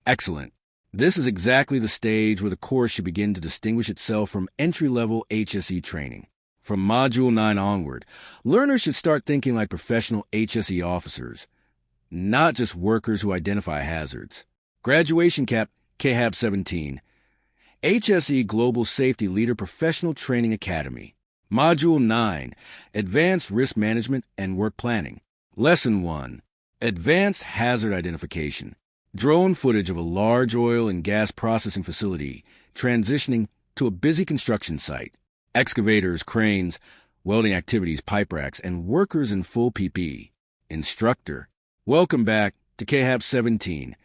Excellent. This is exactly the stage where the course should begin to distinguish itself from entry-level HSE training. From Module 9 onward, learners should start thinking like professional HSE officers, not just workers who identify hazards. Graduation Cap KAYHAB 17, HSE Global Safety Leader Professional Training Academy. Module 9, Advanced Risk Management and Work Planning. Lesson 1, Advanced Hazard Identification. Drone footage of a large oil and gas processing facility transitioning to a busy construction site. Excavators, cranes, welding activities, pipe racks, and workers in full PPE. Instructor. Welcome back to KAYHAB 17,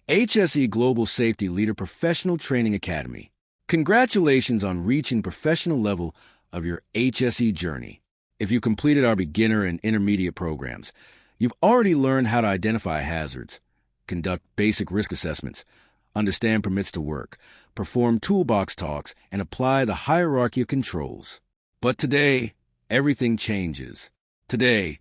HSE Global Safety Leader Professional Training Academy. Congratulations on reaching professional level of your HSE journey. If you completed our beginner and intermediate programs, you've already learned how to identify hazards, conduct basic risk assessments, understand permits to work, perform toolbox talks, and apply the hierarchy of controls. But today, everything changes. Today,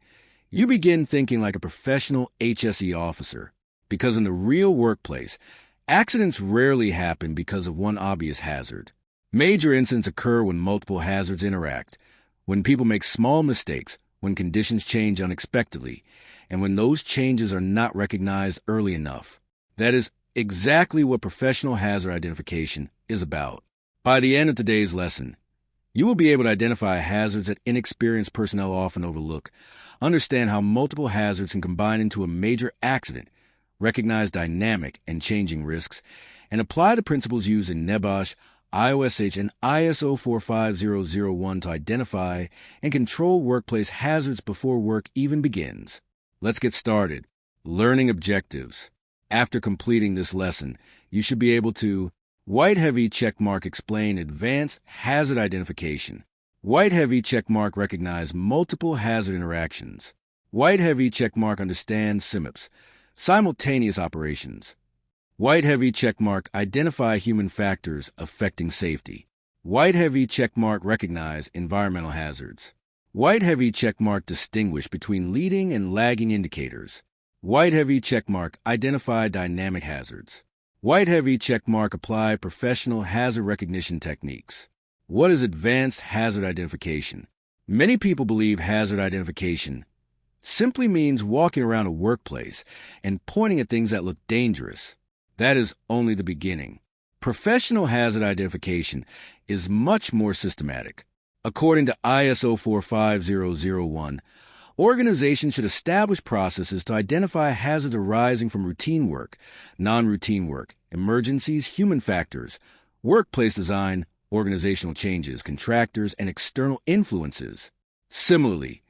you begin thinking like a professional HSE officer, because in the real workplace, accidents rarely happen because of one obvious hazard. Major incidents occur when multiple hazards interact, when people make small mistakes, when conditions change unexpectedly, and when those changes are not recognized early enough. That is exactly what professional hazard identification is about. By the end of today's lesson, you will be able to identify hazards that inexperienced personnel often overlook, understand how multiple hazards can combine into a major accident, recognize dynamic and changing risks, and apply the principles used in NEBOSH, IOSH, and ISO 45001 to identify and control workplace hazards before work even begins. Let's get started. Learning objectives. After completing this lesson, you should be able to white heavy checkmark explain advanced hazard identification. White heavy checkmark recognize multiple hazard interactions. White heavy checkmark understand SIMOPS, simultaneous operations. White heavy checkmark identify human factors affecting safety. White heavy checkmark recognize environmental hazards. White heavy checkmark distinguish between leading and lagging indicators. White heavy checkmark identify dynamic hazards. White heavy checkmark apply professional hazard recognition techniques. What is advanced hazard identification? Many people believe hazard identification simply means walking around a workplace and pointing at things that look dangerous. That is only the beginning. Professional hazard identification is much more systematic. According to ISO 45001, organizations should establish processes to identify hazards arising from routine work, non-routine work, emergencies, human factors, workplace design, organizational changes, contractors, and external influences. Similarly,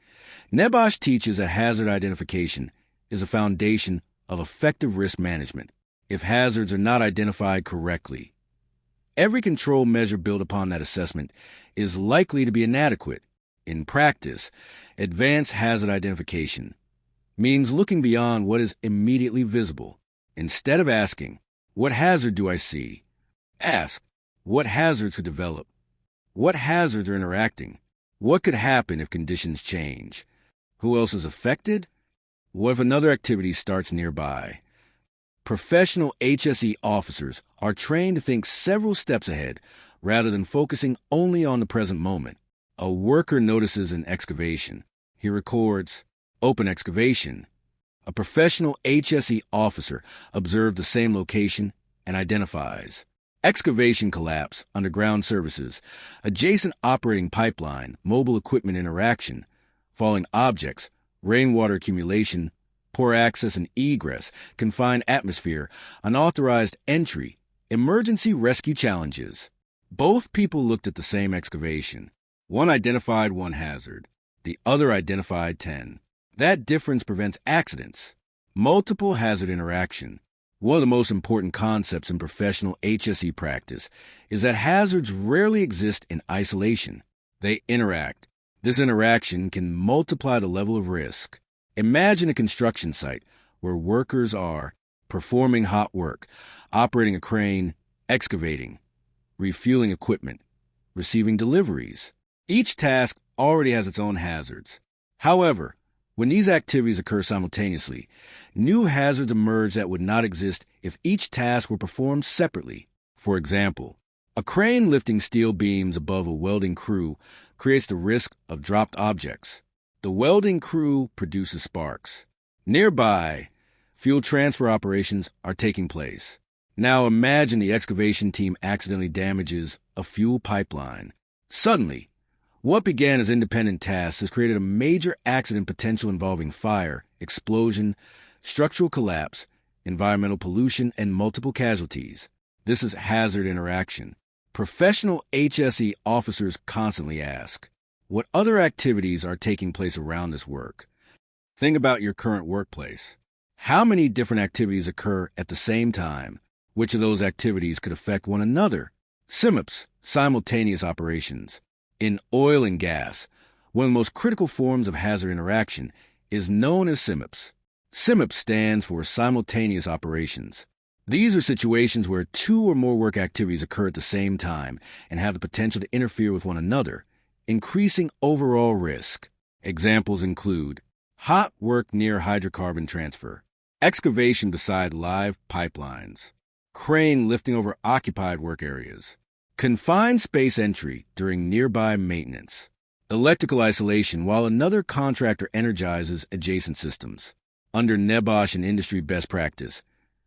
NEBOSH teaches that hazard identification is a foundation of effective risk management. If hazards are not identified correctly, every control measure built upon that assessment is likely to be inadequate. In practice, advanced hazard identification means looking beyond what is immediately visible. Instead of asking, "What hazard do I see?" ask, "What hazards could develop? What hazards are interacting? What could happen if conditions change? Who else is affected? What if another activity starts nearby?" Professional HSE officers are trained to think several steps ahead rather than focusing only on the present moment. A worker notices an excavation. He records, "Open excavation." A professional HSE officer observed the same location and identifies, "Excavation collapse, underground services, adjacent operating pipeline, mobile equipment interaction, falling objects, rainwater accumulation, poor access and egress, confined atmosphere, unauthorized entry, emergency rescue challenges." Both people looked at the same excavation. One identified one hazard. The other identified 10. That difference prevents accidents. Multiple hazard interaction. One of the most important concepts in professional HSE practice is that hazards rarely exist in isolation. They interact. This interaction can multiply the level of risk. Imagine a construction site where workers are performing hot work, operating a crane, excavating, refueling equipment, receiving deliveries. Each task already has its own hazards. However, When these activities occur simultaneously, new hazards emerge that would not exist if each task were performed separately. For example, a crane lifting steel beams above a welding crew creates the risk of dropped objects. The welding crew produces sparks. Nearby, fuel transfer operations are taking place. Now imagine the excavation team accidentally damages a fuel pipeline. Suddenly, what began as independent tasks has created a major accident potential involving fire, explosion, structural collapse, environmental pollution, and multiple casualties. This is hazard interaction. Professional HSE officers constantly ask, what other activities are taking place around this work? Think about your current workplace. How many different activities occur at the same time? Which of those activities could affect one another? SIMOPS, simultaneous operations. In oil and gas, one of the most critical forms of hazard interaction is known as SIMOPS. SIMOPS stands for simultaneous operations. These are situations where two or more work activities occur at the same time and have the potential to interfere with one another, increasing overall risk. Examples include hot work near hydrocarbon transfer, excavation beside live pipelines, crane lifting over occupied work areas, confined space entry during nearby maintenance, electrical isolation while another contractor energizes adjacent systems. Under NEBOSH and industry best practice,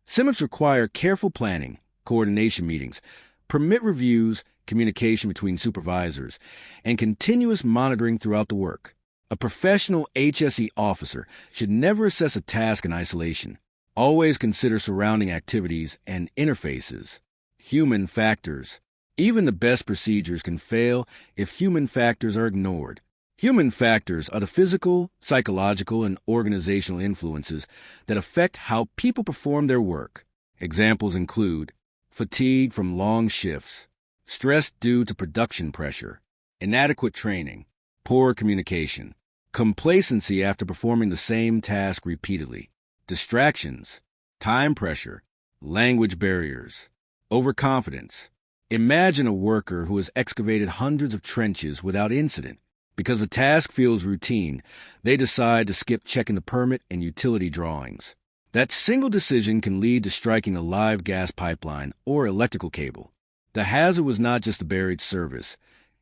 SIMOPS require careful planning, coordination meetings, permit reviews, communication between supervisors, and continuous monitoring throughout the work. A professional HSE officer should never assess a task in isolation. Always consider surrounding activities and interfaces. Human factors. Even the best procedures can fail if human factors are ignored. Human factors are the physical, psychological, and organizational influences that affect how people perform their work. Examples include fatigue from long shifts, stress due to production pressure, inadequate training, poor communication, complacency after performing the same task repeatedly, distractions, time pressure, language barriers, overconfidence. Imagine a worker who has excavated hundreds of trenches without incident. Because the task feels routine, they decide to skip checking the permit and utility drawings. That single decision can lead to striking a live gas pipeline or electrical cable. The hazard was not just a buried service.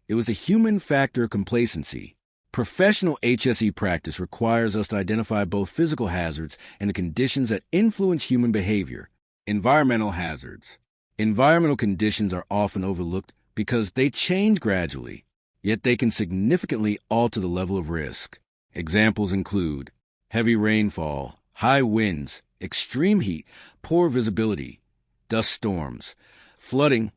It was a human factor of complacency. Professional HSE practice requires us to identify both physical hazards and the conditions that influence human behavior. Environmental hazards. Environmental conditions are often overlooked because they change gradually, yet they can significantly alter the level of risk. Examples include heavy rainfall, high winds, extreme heat, poor visibility, dust storms, flooding,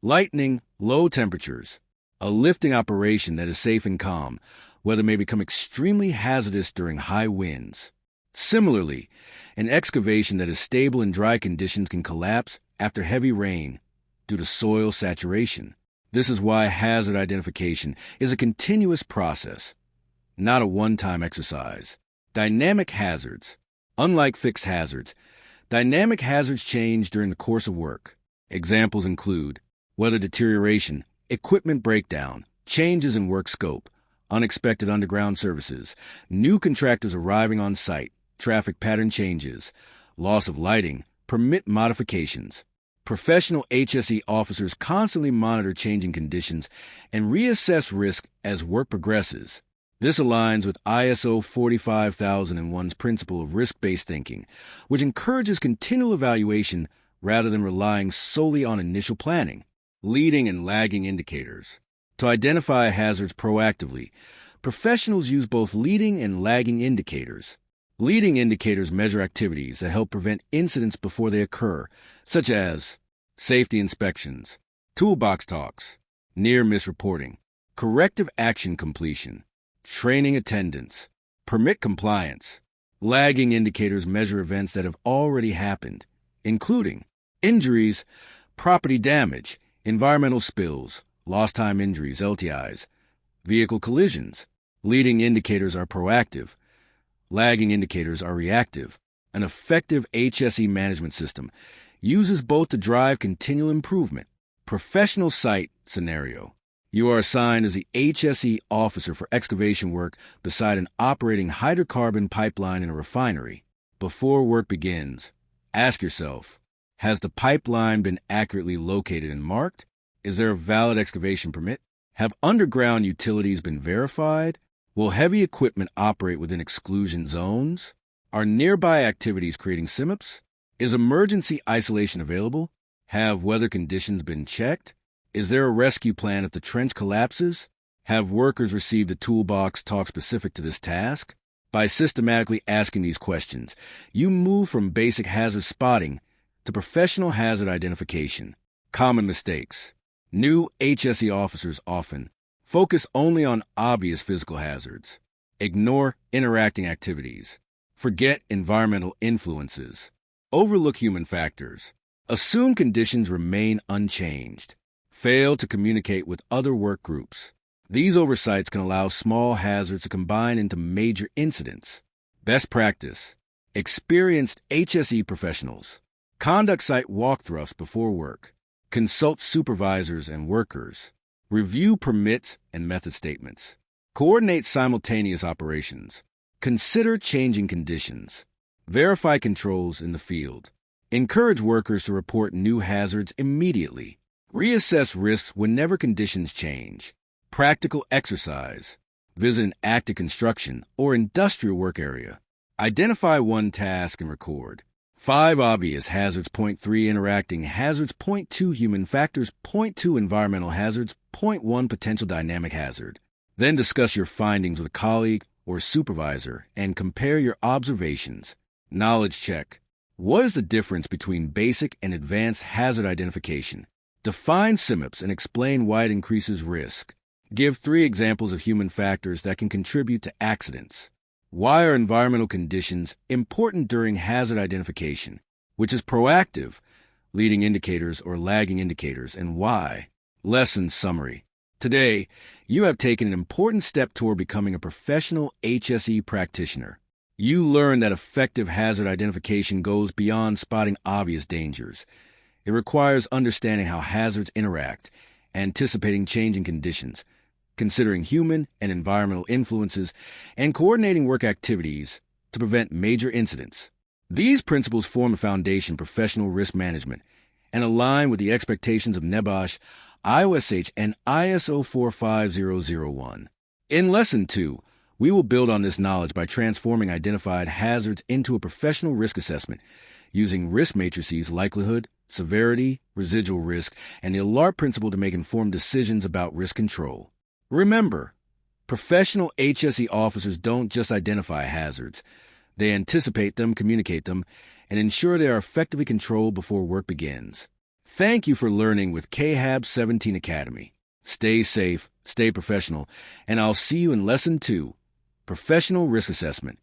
lightning, low temperatures. A lifting operation that is safe and calm, weather may become extremely hazardous during high winds. Similarly, an excavation that is stable in dry conditions can collapse after heavy rain due to soil saturation. This is why hazard identification is a continuous process, not a one-time exercise. Dynamic hazards. Unlike fixed hazards, dynamic hazards change during the course of work. Examples include weather deterioration, equipment breakdown, changes in work scope, unexpected underground services, new contractors arriving on site, traffic pattern changes, loss of lighting, permit modifications. Professional HSE officers constantly monitor changing conditions and reassess risk as work progresses. This aligns with ISO 45001's principle of risk-based thinking, which encourages continual evaluation rather than relying solely on initial planning. Leading and lagging indicators. To identify hazards proactively, professionals use both leading and lagging indicators. Leading indicators measure activities that help prevent incidents before they occur, such as safety inspections, toolbox talks, near-miss reporting, corrective action completion, training attendance, permit compliance. Lagging indicators measure events that have already happened, including injuries, property damage, environmental spills, lost time injuries, LTIs, vehicle collisions. Leading indicators are proactive. Lagging indicators are reactive. An effective HSE management system uses both to drive continual improvement. Professional site scenario. You are assigned as the HSE officer for excavation work beside an operating hydrocarbon pipeline in a refinery. Before work begins, ask yourself, has the pipeline been accurately located and marked? Is there a valid excavation permit? Have underground utilities been verified? Will heavy equipment operate within exclusion zones? Are nearby activities creating SIMPs? Is emergency isolation available? Have weather conditions been checked? Is there a rescue plan if the trench collapses? Have workers received a toolbox talk specific to this task? By systematically asking these questions, you move from basic hazard spotting to professional hazard identification. Common mistakes. New HSE officers often focus only on obvious physical hazards. Ignore interacting activities. Forget environmental influences. Overlook human factors. Assume conditions remain unchanged. Fail to communicate with other work groups. These oversights can allow small hazards to combine into major incidents. Best practice. Experienced HSE professionals. Conduct site walkthroughs before work. Consult supervisors and workers. Review permits and method statements. Coordinate simultaneous operations. Consider changing conditions. Verify controls in the field. Encourage workers to report new hazards immediately. Reassess risks whenever conditions change. Practical exercise. Visit an active construction or industrial work area. Identify one task and record. 5 obvious hazards. Point 3 interacting hazards. Point 2 human factors. Point 2 environmental hazards. Point 1 potential dynamic hazard. Then discuss your findings with a colleague or supervisor and compare your observations. Knowledge check. What is the difference between basic and advanced hazard identification? Define SIMPs and explain why it increases risk. Give 3 examples of human factors that can contribute to accidents. Why are environmental conditions important during hazard identification? Which is proactive, leading indicators or lagging indicators, and why? Lesson summary. Today, you have taken an important step toward becoming a professional HSE practitioner. You learned that effective hazard identification goes beyond spotting obvious dangers. It requires understanding how hazards interact, anticipating changing conditions, considering human and environmental influences, and coordinating work activities to prevent major incidents. These principles form the foundation of professional risk management and align with the expectations of NEBOSH, IOSH, and ISO 45001. In Lesson 2, we will build on this knowledge by transforming identified hazards into a professional risk assessment using risk matrices: likelihood, severity, residual risk, and the ALART principle to make informed decisions about risk control. Remember, professional HSE officers don't just identify hazards. They anticipate them, communicate them, and ensure they are effectively controlled before work begins. Thank you for learning with KAYHAB 17 Academy. Stay safe, stay professional, and I'll see you in Lesson 2, Professional Risk Assessment.